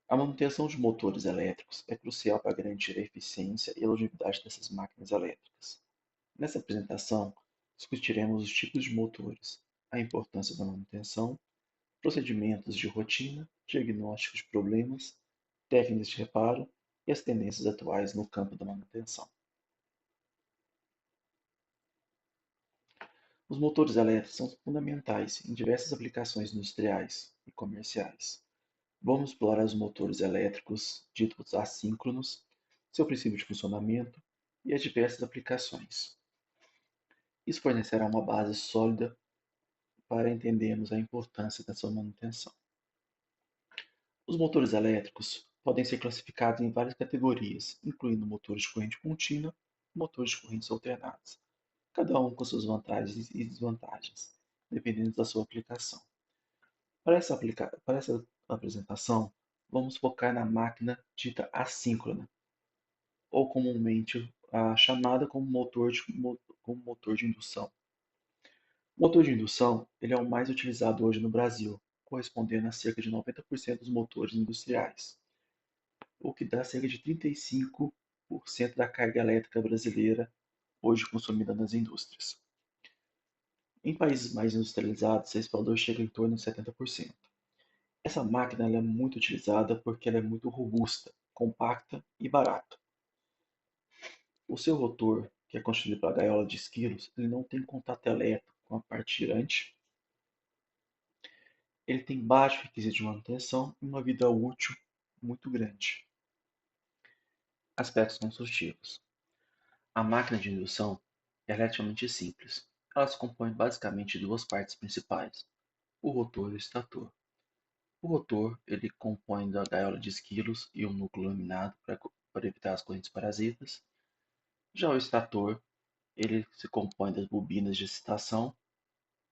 A manutenção de motores elétricos é crucial para garantir a eficiência e a longevidade dessas máquinas elétricas. Nessa apresentação, discutiremos os tipos de motores, a importância da manutenção, procedimentos de rotina, diagnósticos de problemas, técnicas de reparo e as tendências atuais no campo da manutenção. Os motores elétricos são fundamentais em diversas aplicações industriais e comerciais. Vamos explorar os motores elétricos, ditos assíncronos, seu princípio de funcionamento e as diversas aplicações. Isso fornecerá uma base sólida para entendermos a importância da sua manutenção. Os motores elétricos podem ser classificados em várias categorias, incluindo motores de corrente contínua e motores de correntes alternadas, cada um com suas vantagens e desvantagens, dependendo da sua aplicação. Para essa apresentação, vamos focar na máquina dita assíncrona, ou comumente chamada como motor de indução. O motor de indução ele é o mais utilizado hoje no Brasil, correspondendo a cerca de 90% dos motores industriais, o que dá cerca de 35% da carga elétrica brasileira hoje consumida nas indústrias. Em países mais industrializados, esse valor chega em torno de 70%. Essa máquina ela é muito utilizada porque ela é muito robusta, compacta e barata. O seu rotor, que é constituído pela gaiola de esquilos, ele não tem contato elétrico com a parte girante. Ele tem baixo requisito de manutenção e uma vida útil muito grande. Aspectos construtivos. A máquina de indução é relativamente simples. Ela se compõe basicamente de duas partes principais, o rotor e o estator. O rotor ele compõe da gaiola de esquilos e um núcleo laminado para evitar as correntes parasitas. Já o estator ele se compõe das bobinas de excitação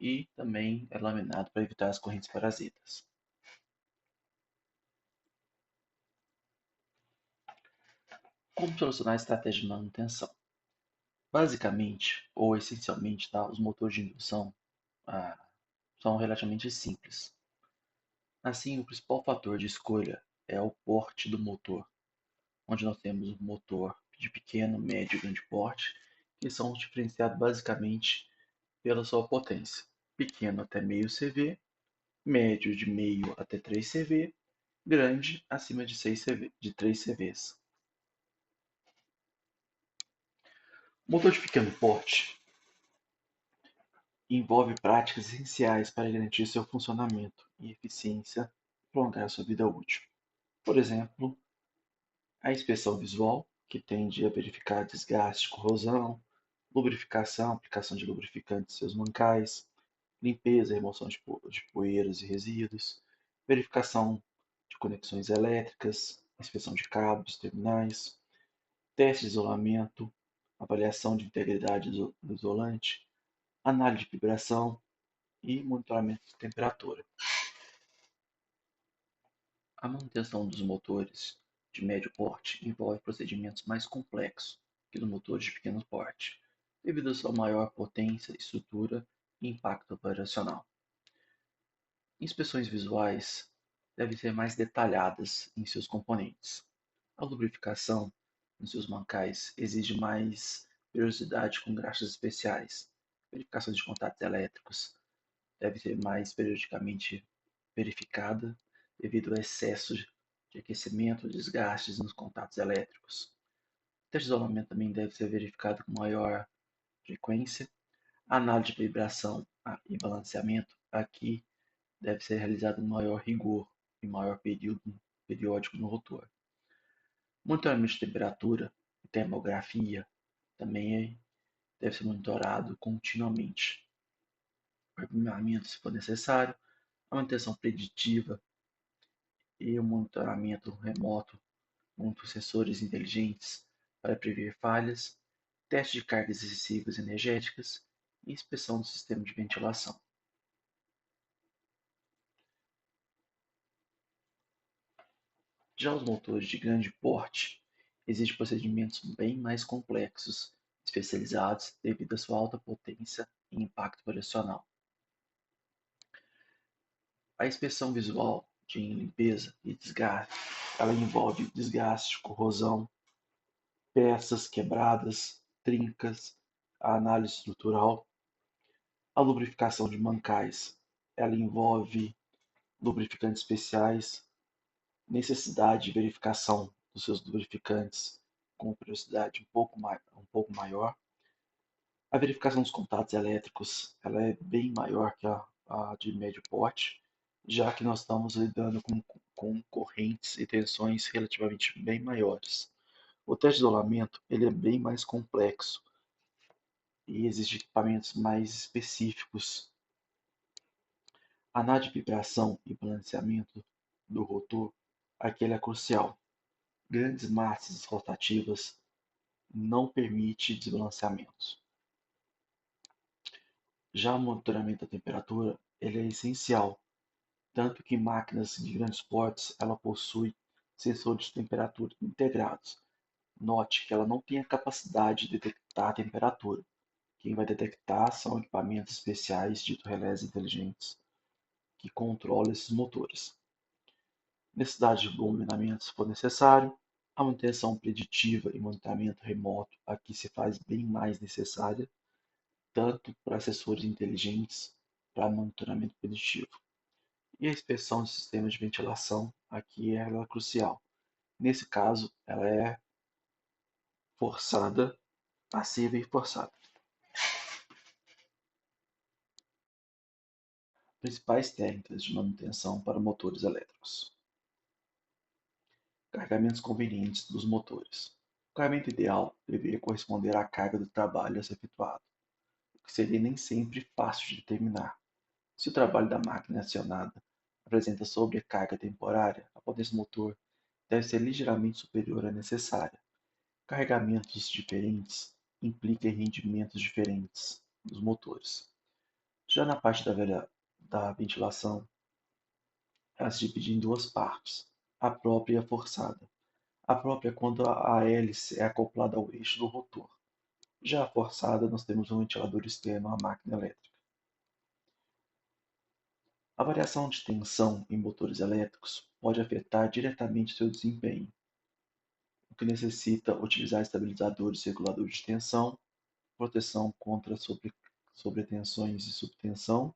e também é laminado para evitar as correntes parasitas. Como solucionar a estratégia de manutenção? Basicamente, ou essencialmente, tá, os motores de indução ah, são relativamente simples. Assim, o principal fator de escolha é o porte do motor, onde nós temos um motor de pequeno, médio e grande porte, que são diferenciados basicamente pela sua potência. Pequeno até meio CV, médio de meio até 3 CV, grande acima de 6 CV, de 3 CVs. Motor de pequeno porte envolve práticas essenciais para garantir seu funcionamento e eficiência e prolongar sua vida útil. Por exemplo, a inspeção visual, que tende a verificar desgaste, corrosão, lubrificação, aplicação de lubrificante em seus mancais, limpeza e remoção de poeiras e resíduos, verificação de conexões elétricas, inspeção de cabos, terminais, teste de isolamento, avaliação de integridade do isolante, análise de vibração e monitoramento de temperatura. A manutenção dos motores de médio porte envolve procedimentos mais complexos que dos motores de pequeno porte, devido à sua maior potência, estrutura e impacto operacional. Inspeções visuais devem ser mais detalhadas em seus componentes. A lubrificação nos seus mancais exige mais periodicidade com graxas especiais. Verificação de contatos elétricos deve ser mais periodicamente verificada devido ao excesso de aquecimento, desgastes nos contatos elétricos. O teste de isolamento também deve ser verificado com maior frequência. A análise de vibração e balanceamento aqui deve ser realizada com maior rigor e maior período periódico no rotor. Monitoramento de temperatura e termografia também deve ser monitorado continuamente. Armazenamento, se for necessário, a manutenção preditiva e o monitoramento remoto com sensores inteligentes para prever falhas, teste de cargas excessivas energéticas e inspeção do sistema de ventilação. Já os motores de grande porte exigem procedimentos bem mais complexos, especializados devido à sua alta potência e impacto operacional. A inspeção visual de limpeza e desgaste Ela envolve desgaste, corrosão, peças quebradas, trincas, a análise estrutural, a lubrificação de mancais. Ela envolve lubrificantes especiais, necessidade de verificação dos seus lubrificantes com periodicidade um pouco maior. A verificação dos contatos elétricos ela é bem maior que a de médio porte, já que nós estamos lidando com correntes e tensões relativamente bem maiores. O teste de isolamento ele é bem mais complexo e exige equipamentos mais específicos. A análise de vibração e balanceamento do rotor aqui é crucial. Grandes massas rotativas não permite desbalanceamentos. Já o monitoramento da temperatura ele é essencial, tanto que máquinas de grandes portes ela possui sensores de temperatura integrados. Note que ela não tem a capacidade de detectar a temperatura. Quem vai detectar são equipamentos especiais, dito relés inteligentes, que controlam esses motores. Necessidade de bombeamento se for necessário. A manutenção preditiva e monitoramento remoto aqui se faz bem mais necessária, tanto para sensores inteligentes para monitoramento preditivo. E a inspeção de sistemas de ventilação aqui é crucial. Nesse caso, ela é forçada, passiva e forçada. Principais técnicas de manutenção para motores elétricos. Carregamentos convenientes dos motores. O carregamento ideal deveria corresponder à carga do trabalho a ser efetuado, o que seria nem sempre fácil de determinar. Se o trabalho da máquina acionada apresenta sobrecarga temporária, a potência do motor deve ser ligeiramente superior à necessária. Carregamentos diferentes implicam em rendimentos diferentes dos motores. Já na parte da ventilação, ela se divide em duas partes, a própria e a forçada. A própria é quando a hélice é acoplada ao eixo do rotor. Já a forçada, nós temos um ventilador externo à máquina elétrica. A variação de tensão em motores elétricos pode afetar diretamente seu desempenho, o que necessita utilizar estabilizadores e reguladores de tensão, proteção contra sobretensões e subtensão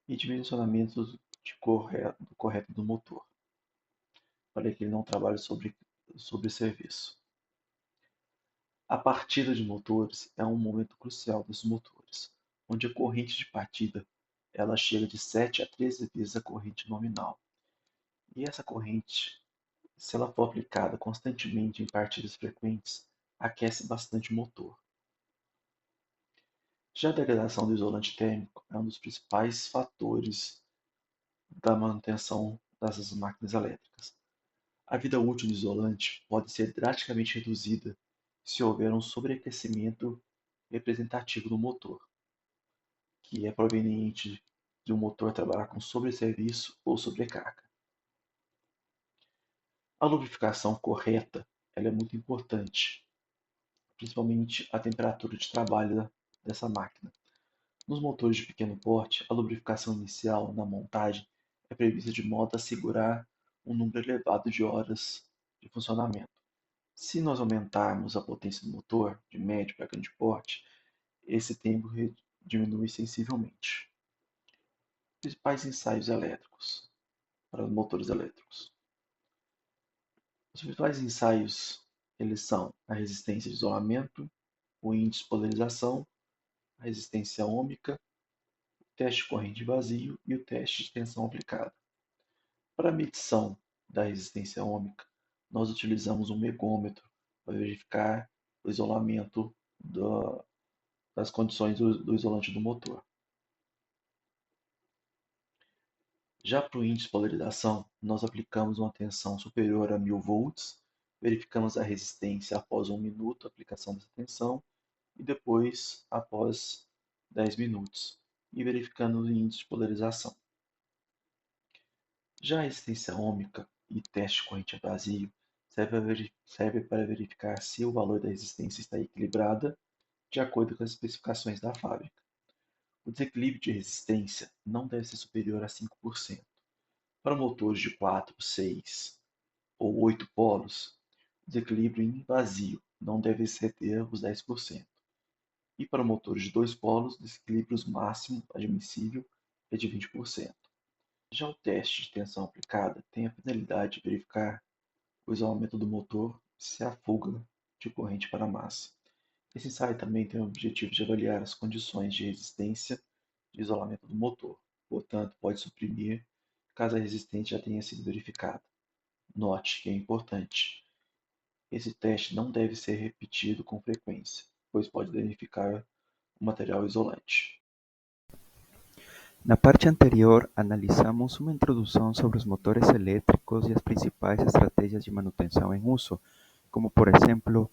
e dimensionamento correto do motor, para que ele não trabalhe sobre serviço. A partida de motores é um momento crucial dos motores, onde a corrente de partida ela chega de 7 a 13 vezes a corrente nominal. E essa corrente, se ela for aplicada constantemente em partidas frequentes, aquece bastante o motor. Já a degradação do isolante térmico é um dos principais fatores da manutenção dessas máquinas elétricas. A vida útil do isolante pode ser drasticamente reduzida se houver um sobreaquecimento representativo do motor, que é proveniente de um motor trabalhar com sobresserviço ou sobrecarga. A lubrificação correta ela é muito importante, principalmente a temperatura de trabalho dessa máquina. Nos motores de pequeno porte, a lubrificação inicial na montagem é prevista de modo a assegurar um número elevado de horas de funcionamento. Se nós aumentarmos a potência do motor, de médio para grande porte, esse tempo diminui sensivelmente. Principais ensaios elétricos para motores elétricos. Os principais ensaios eles são a resistência de isolamento, o índice de polarização, a resistência ohmica, o teste de corrente vazio e o teste de tensão aplicada. Para a medição da resistência ohmica, nós utilizamos um megômetro para verificar o isolamento das condições do isolante do motor. Já para o índice de polarização, nós aplicamos uma tensão superior a 1000 volts, verificamos a resistência após 1 minuto, aplicação dessa tensão, e depois após 10 minutos, e verificando o índice de polarização. Já a resistência ohmica e teste de corrente a vazio serve para verificar se o valor da resistência está equilibrada de acordo com as especificações da fábrica. O desequilíbrio de resistência não deve ser superior a 5%. Para motores de 4, 6 ou 8 polos, o desequilíbrio em vazio não deve exceder os 10%. E para motores de 2 polos, o desequilíbrio máximo admissível é de 20%. Já o teste de tensão aplicada tem a finalidade de verificar o isolamento do motor se há fuga de corrente para a massa. Esse ensaio também tem o objetivo de avaliar as condições de resistência de isolamento do motor, portanto, pode suprimir caso a resistência já tenha sido verificada. Note que é importante: esse teste não deve ser repetido com frequência, pois pode danificar o material isolante. Na parte anterior, analisamos uma introdução sobre os motores elétricos e as principais estratégias de manutenção em uso, como, por exemplo,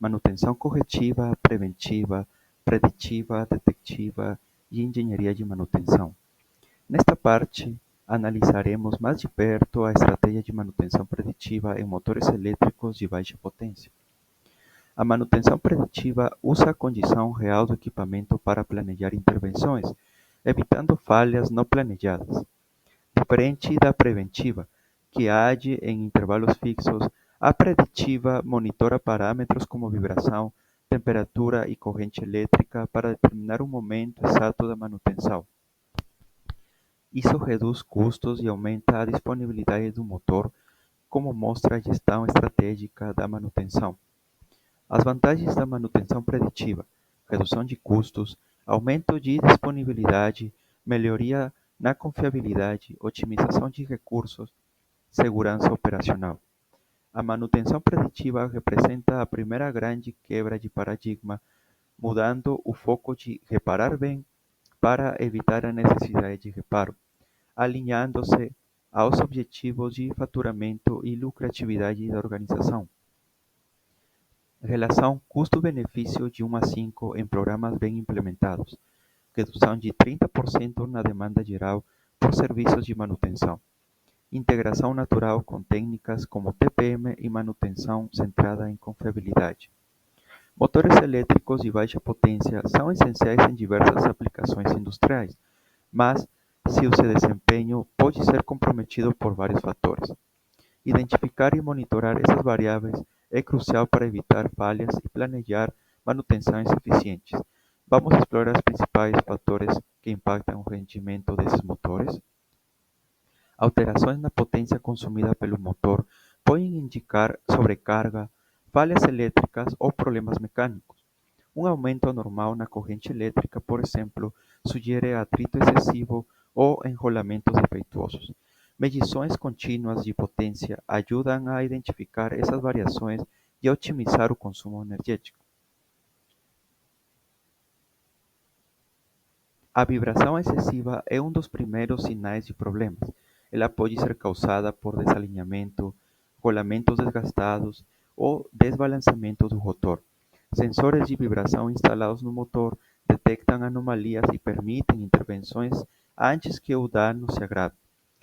manutenção corretiva, preventiva, preditiva, detectiva e engenharia de manutenção. Nesta parte, analisaremos mais de perto a estratégia de manutenção preditiva em motores elétricos de baixa potência. A manutenção preditiva usa a condição real do equipamento para planejar intervenções, evitando falhas não planejadas. Diferente da preventiva, que age em intervalos fixos, a preditiva monitora parâmetros como vibração, temperatura e corrente elétrica para determinar o momento exato da manutenção. Isso reduz custos e aumenta a disponibilidade do motor, como mostra a gestão estratégica da manutenção. As vantagens da manutenção preditiva: redução de custos, aumento de disponibilidade, melhoria na confiabilidade, otimização de recursos, segurança operacional. A manutenção preditiva representa a primeira grande quebra de paradigma, mudando o foco de reparar bem para evitar a necessidade de reparo, alinhando-se aos objetivos de faturamento e lucratividade da organização. Relação custo-benefício de 1 a 5 em programas bem implementados. Redução de 30% na demanda geral por serviços de manutenção. Integração natural com técnicas como TPM e manutenção centrada em confiabilidade. Motores elétricos de baixa potência são essenciais em diversas aplicações industriais, mas seu desempenho pode ser comprometido por vários fatores. Identificar e monitorar essas variáveis é crucial para evitar falhas e planejar manutenções eficientes. Vamos explorar os principais fatores que impactam o rendimento desses motores. Alterações na potência consumida pelo motor podem indicar sobrecarga, falhas elétricas ou problemas mecânicos. Um aumento anormal na corrente elétrica, por exemplo, sugere atrito excessivo ou enrolamentos defeituosos. Medições contínuas de potência ajudam a identificar essas variações e a otimizar o consumo energético. A vibração excessiva é um dos primeiros sinais de problemas. Ela pode ser causada por desalinhamento, rolamentos desgastados ou desbalanceamento do rotor. Sensores de vibração instalados no motor detectam anomalias e permitem intervenções antes que o dano se agrave.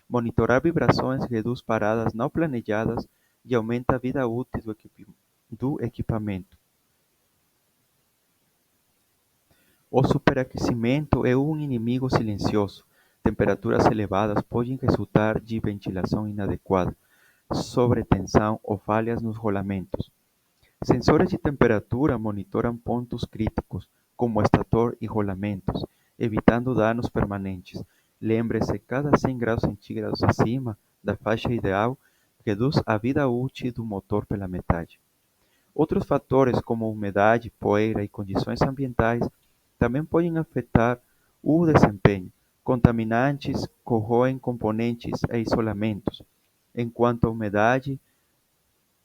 Monitorar vibrações reduz paradas não planejadas e aumenta a vida útil do equipamento. O superaquecimento é um inimigo silencioso. Temperaturas elevadas podem resultar de ventilação inadequada, sobretensão ou falhas nos rolamentos. Sensores de temperatura monitoram pontos críticos, como estator e rolamentos, evitando danos permanentes. Lembre-se, cada 100 graus centígrados acima da faixa ideal reduz a vida útil do motor pela metade. Outros fatores, como umidade, poeira e condições ambientais, também podem afetar o desempenho. Contaminantes corroem componentes e isolamentos, enquanto a umidade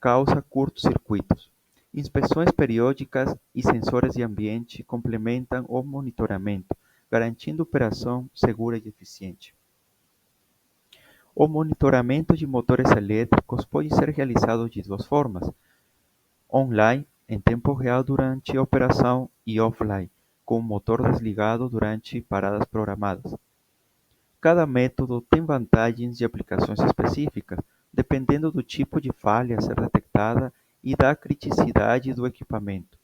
causa curtos-circuitos. Inspeções periódicas e sensores de ambiente complementam o monitoramento, garantindo operação segura e eficiente. O monitoramento de motores elétricos pode ser realizado de duas formas: online, em tempo real durante a operação, e offline, com o motor desligado durante paradas programadas. Cada método tem vantagens e aplicações específicas, dependendo do tipo de falha a ser detectada e da criticidade do equipamento.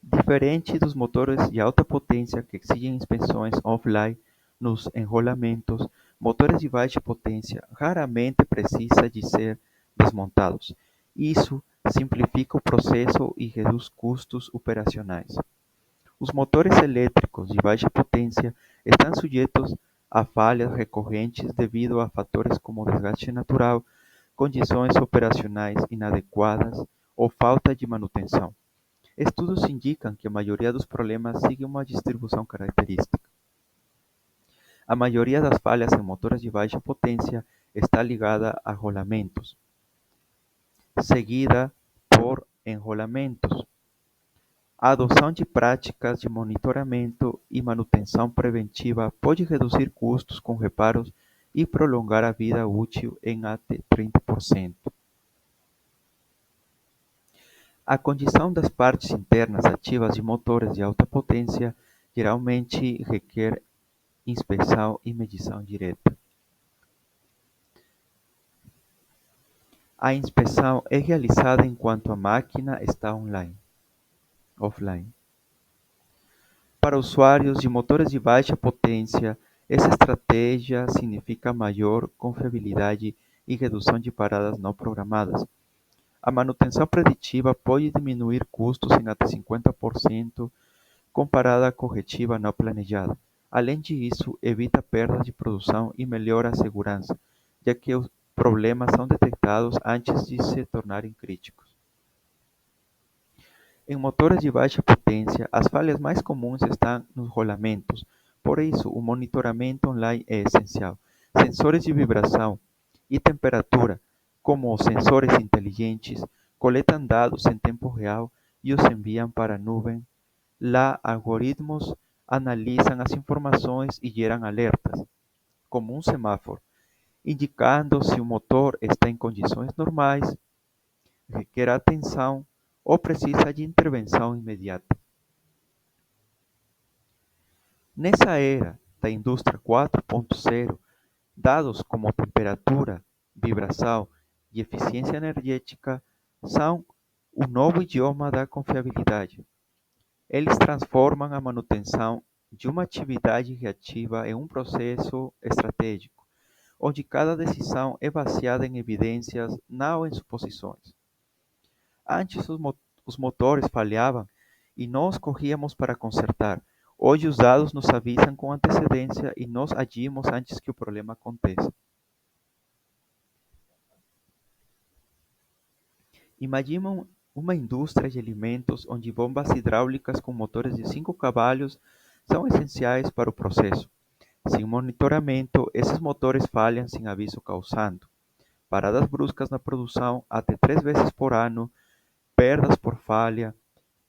Diferente dos motores de alta potência que exigem inspeções offline nos enrolamentos, motores de baixa potência raramente precisam de ser desmontados. Isso simplifica o processo e reduz custos operacionais. Os motores elétricos de baixa potência estão sujeitos a falhas recorrentes devido a fatores como desgaste natural, condições operacionais inadequadas ou falta de manutenção. Estudos indicam que a maioria dos problemas segue uma distribuição característica. A maioria das falhas em motores de baixa potência está ligada a rolamentos, seguida por enrolamentos. A adoção de práticas de monitoramento e manutenção preventiva pode reduzir custos com reparos e prolongar a vida útil em até 30%. A condição das partes internas ativas de motores de alta potência geralmente requer inspeção e medição direta. A inspeção é realizada enquanto a máquina está offline. Para usuários de motores de baixa potência, essa estratégia significa maior confiabilidade e redução de paradas não programadas. A manutenção preditiva pode diminuir custos em até 50% comparada à corretiva não planejada. Além disso, evita perdas de produção e melhora a segurança, já que os problemas são detectados antes de se tornarem críticos. Em motores de baixa potência, as falhas mais comuns estão nos rolamentos, por isso o monitoramento online é essencial. Sensores de vibração e temperatura, como os sensores inteligentes, coletam dados em tempo real e os enviam para a nuvem. Lá, algoritmos analisam as informações e geram alertas, como um semáforo, indicando se o motor está em condições normais, requer atenção ou precisa de intervenção imediata. Nessa era da indústria 4.0, dados como temperatura, vibração e eficiência energética são o novo idioma da confiabilidade. Eles transformam a manutenção de uma atividade reativa em um processo estratégico, onde cada decisão é baseada em evidências, não em suposições. Antes os motores falhavam e nós corríamos para consertar. Hoje os dados nos avisam com antecedência e nós agimos antes que o problema aconteça. Imagina uma indústria de alimentos onde bombas hidráulicas com motores de 5 cavalos são essenciais para o processo. Sem monitoramento, esses motores falham sem aviso, causando paradas bruscas na produção até 3 vezes por ano, perdas por falha,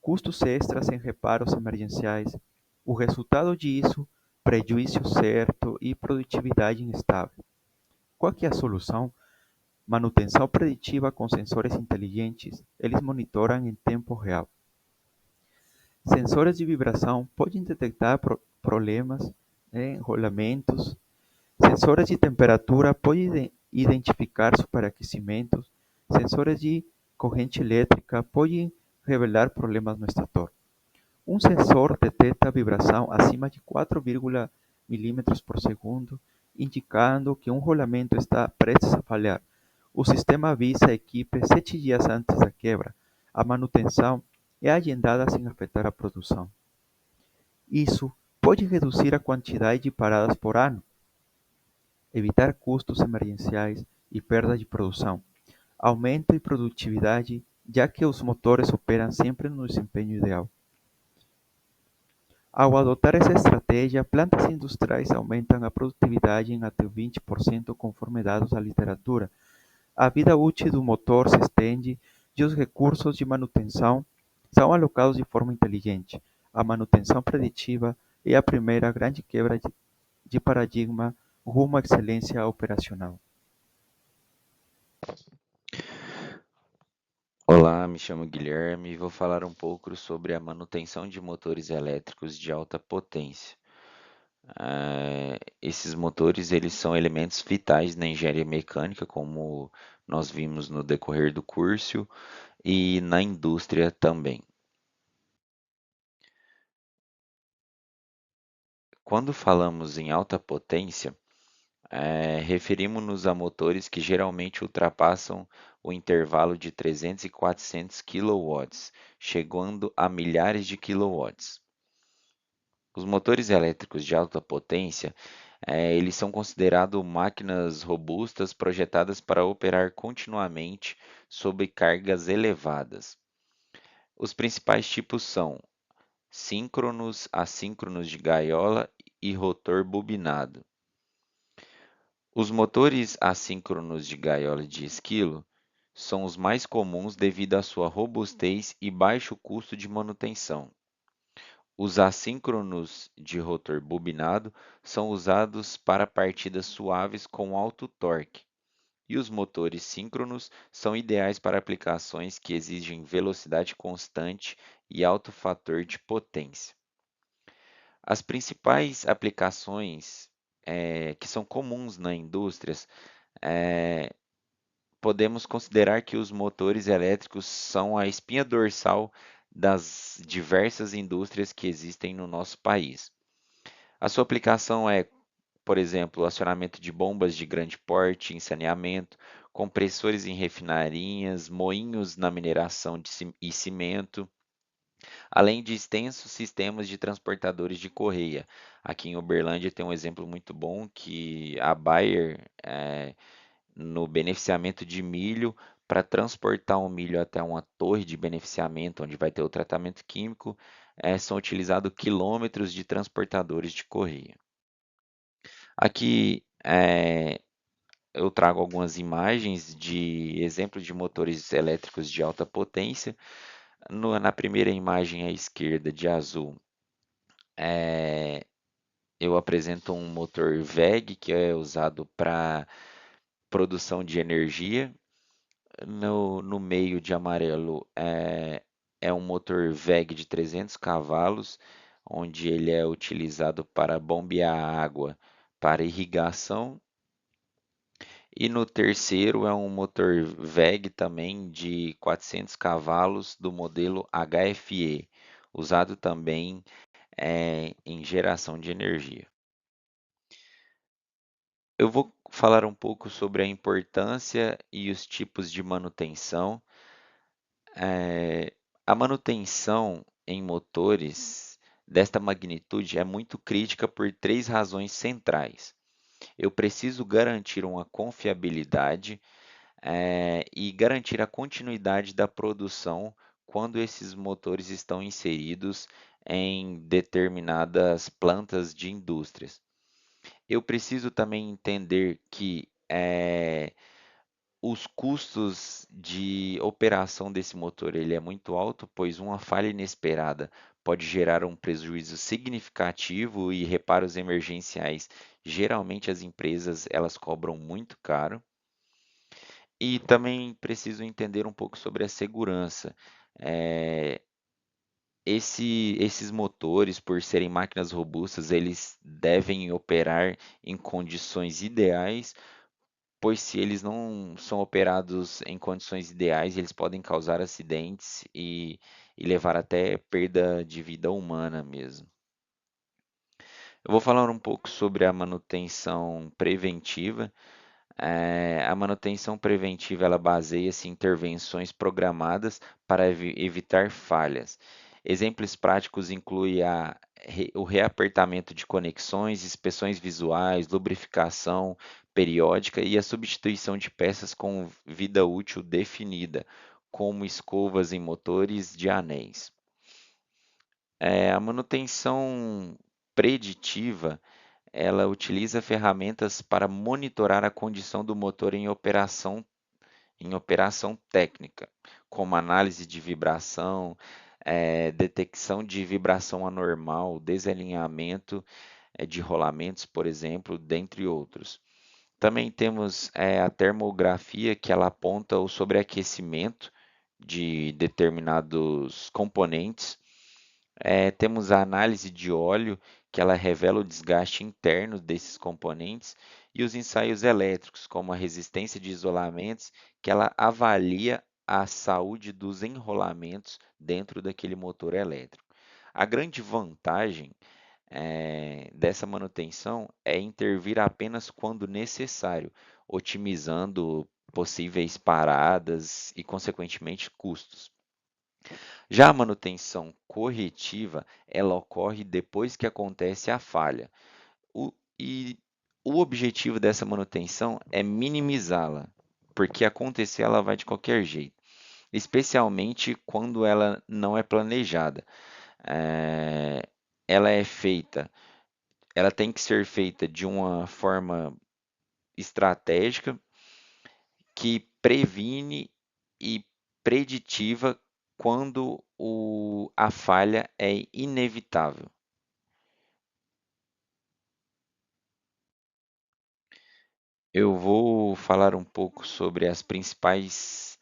custos extras em reparos emergenciais. O resultado disso, prejuízo certo e produtividade instável. Qual que é a solução? Manutenção preditiva com sensores inteligentes. Eles monitoram em tempo real. Sensores de vibração podem detectar problemas, enrolamentos. Sensores de temperatura podem identificar superaquecimentos. Sensores de corrente elétrica podem revelar problemas no estator. Um sensor detecta vibração acima de 4,0 milímetros por segundo, indicando que um rolamento está prestes a falhar. O sistema avisa a equipe 7 dias antes da quebra. A manutenção é agendada sem afetar a produção. Isso pode reduzir a quantidade de paradas por ano, evitar custos emergenciais e perda de produção, aumento de produtividade, já que os motores operam sempre no desempenho ideal. Ao adotar essa estratégia, plantas industriais aumentam a produtividade em até 20% conforme dados da literatura. A vida útil do motor se estende e os recursos de manutenção são alocados de forma inteligente. A manutenção preditiva é a primeira grande quebra de paradigma rumo à excelência operacional. Olá, me chamo Guilherme e vou falar um pouco sobre a manutenção de motores elétricos de alta potência. Esses motores eles são elementos vitais na engenharia mecânica, como nós vimos no decorrer do curso, e na indústria também. Quando falamos em alta potência, Referimos-nos a motores que geralmente ultrapassam o intervalo de 300 e 400 kW, chegando a milhares de quilowatts. Os motores elétricos de alta potência, eles são considerados máquinas robustas projetadas para operar continuamente sob cargas elevadas. Os principais tipos são síncronos, assíncronos de gaiola e rotor bobinado. Os motores assíncronos de gaiola de esquilo são os mais comuns devido à sua robustez e baixo custo de manutenção. Os assíncronos de rotor bobinado são usados para partidas suaves com alto torque, e os motores síncronos são ideais para aplicações que exigem velocidade constante e alto fator de potência. As principais aplicações que são comuns na indústria, eh, podemos considerar que os motores elétricos são a espinha dorsal das diversas indústrias que existem no nosso país. A sua aplicação é, por exemplo, acionamento de bombas de grande porte em saneamento, compressores em refinarias, moinhos na mineração e cimento, além de extensos sistemas de transportadores de correia. Aqui em Uberlândia tem um exemplo muito bom que a Bayer, no beneficiamento de milho, para transportar o milho até uma torre de beneficiamento, onde vai ter o tratamento químico, são utilizados quilômetros de transportadores de correia. Aqui eu trago algumas imagens de exemplos de motores elétricos de alta potência. Na primeira imagem à esquerda, de azul, eu apresento um motor VEG, que é usado para produção de energia. No meio de amarelo é um motor VEG de 300 cavalos, onde ele é utilizado para bombear água para irrigação. E no terceiro é um motor VEG também de 400 cavalos do modelo HFE, usado também em geração de energia. Eu vou falar um pouco sobre a importância e os tipos de manutenção. A manutenção em motores desta magnitude é muito crítica por três razões centrais. Eu preciso garantir uma confiabilidade e garantir a continuidade da produção quando esses motores estão inseridos em determinadas plantas de indústrias. Eu preciso também entender que os custos de operação desse motor ele é muito alto, pois uma falha inesperada pode gerar um prejuízo significativo e reparos emergenciais. Geralmente as empresas elas cobram muito caro. E também preciso entender um pouco sobre a segurança. Eh, esses motores, por serem máquinas robustas, eles devem operar em condições ideais, pois se eles não são operados em condições ideais, eles podem causar acidentes e levar até perda de vida humana mesmo. Eu vou falar um pouco sobre a manutenção preventiva. A manutenção preventiva ela baseia-se em intervenções programadas para evitar falhas. Exemplos práticos incluem o reapertamento de conexões, inspeções visuais, lubrificação periódica e a substituição de peças com vida útil definida, como escovas em motores de anéis. A manutenção preditiva ela utiliza ferramentas para monitorar a condição do motor em operação técnica, como análise de vibração, detecção de vibração anormal, desalinhamento de rolamentos, por exemplo, dentre outros. Também temos a termografia, que ela aponta o sobreaquecimento de determinados componentes. Temos a análise de óleo, que ela revela o desgaste interno desses componentes, e os ensaios elétricos, como a resistência de isolamentos, que ela avalia a saúde dos enrolamentos dentro daquele motor elétrico. A grande vantagem dessa manutenção é intervir apenas quando necessário, otimizando possíveis paradas e, consequentemente, custos. Já a manutenção corretiva, ela ocorre depois que acontece a falha. E o objetivo dessa manutenção é minimizá-la, porque acontecer ela vai de qualquer jeito, especialmente quando ela não é planejada. Eh, ela é feita, ela tem que ser feita de uma forma estratégica que previne e preditiva quando a falha é inevitável. Eu vou falar um pouco sobre as principais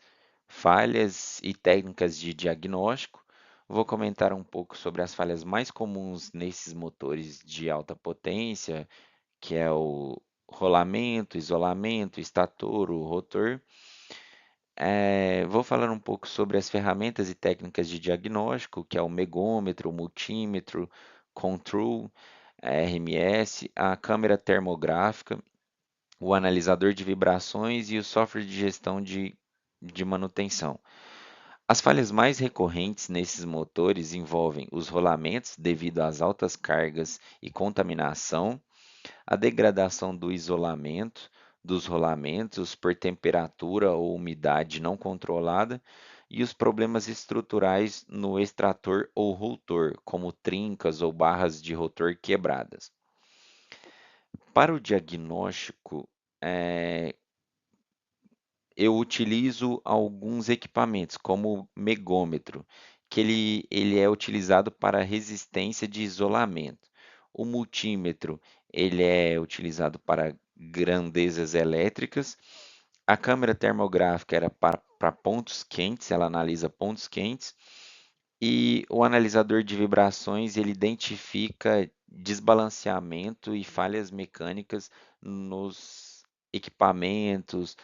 falhas e técnicas de diagnóstico. Vou comentar um pouco sobre as falhas mais comuns nesses motores de alta potência, que é o rolamento, isolamento, estator, o rotor. Vou falar um pouco sobre as ferramentas e técnicas de diagnóstico, que é o megômetro, o multímetro, control, a RMS, a câmera termográfica, o analisador de vibrações e o software de gestão de manutenção. As falhas mais recorrentes nesses motores envolvem os rolamentos devido às altas cargas e contaminação, a degradação do isolamento dos rolamentos por temperatura ou umidade não controlada e os problemas estruturais no extrator ou rotor, como trincas ou barras de rotor quebradas. Para o diagnóstico, eh, eu utilizo alguns equipamentos, como o megômetro, que ele é utilizado para resistência de isolamento. O multímetro, ele é utilizado para grandezas elétricas. A câmera termográfica era para pontos quentes, ela analisa pontos quentes. E o analisador de vibrações, ele identifica desbalanceamento e falhas mecânicas nos equipamentos,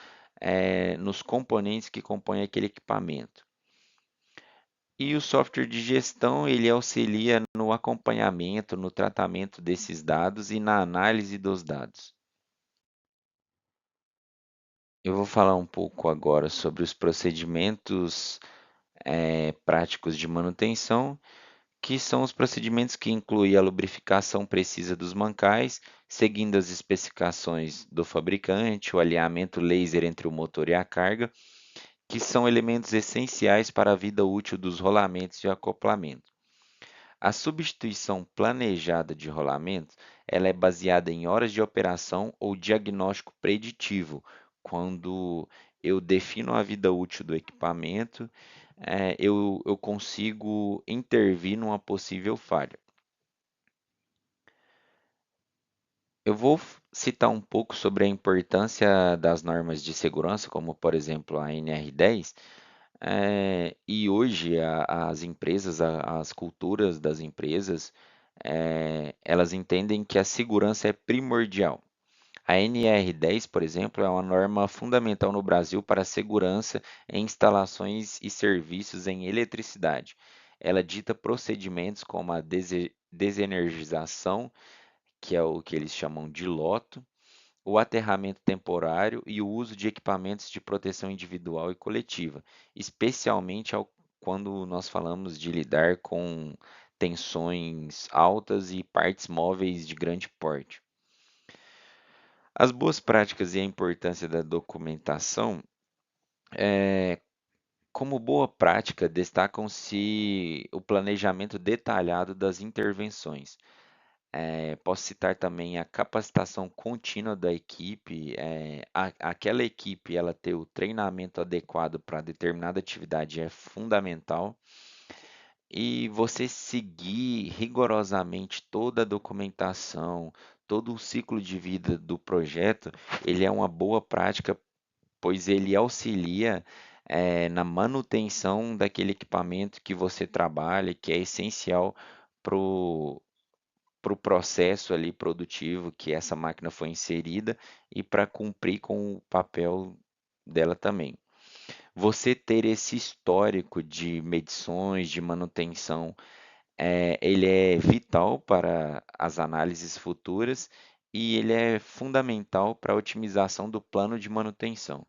nos componentes que compõem aquele equipamento. E o software de gestão, ele auxilia no acompanhamento, no tratamento desses dados e na análise dos dados. Eu vou falar um pouco agora sobre os procedimentos práticos de manutenção, que são os procedimentos que incluem a lubrificação precisa dos mancais, seguindo as especificações do fabricante, o alinhamento laser entre o motor e a carga, que são elementos essenciais para a vida útil dos rolamentos e acoplamento. A substituição planejada de rolamentos, ela é baseada em horas de operação ou diagnóstico preditivo, quando eu defino a vida útil do equipamento, eu consigo intervir numa possível falha. Eu vou citar um pouco sobre a importância das normas de segurança, como por exemplo a NR10, e hoje as empresas, as culturas das empresas, elas entendem que a segurança é primordial. A NR10, por exemplo, é uma norma fundamental no Brasil para a segurança em instalações e serviços em eletricidade. Ela dita procedimentos como a desenergização, que é o que eles chamam de loto, o aterramento temporário e o uso de equipamentos de proteção individual e coletiva, especialmente quando nós falamos de lidar com tensões altas e partes móveis de grande porte. As boas práticas e a importância da documentação, como boa prática, destacam-se o planejamento detalhado das intervenções. Posso citar também a capacitação contínua da equipe, aquela equipe ela ter o treinamento adequado para determinada atividade é fundamental. E você seguir rigorosamente toda a documentação, todo o ciclo de vida do projeto, ele é uma boa prática, pois ele auxilia, na manutenção daquele equipamento que você trabalha, que é essencial para o processo ali produtivo que essa máquina foi inserida e para cumprir com o papel dela também. Você ter esse histórico de medições, de manutenção, ele é vital para as análises futuras e ele é fundamental para a otimização do plano de manutenção.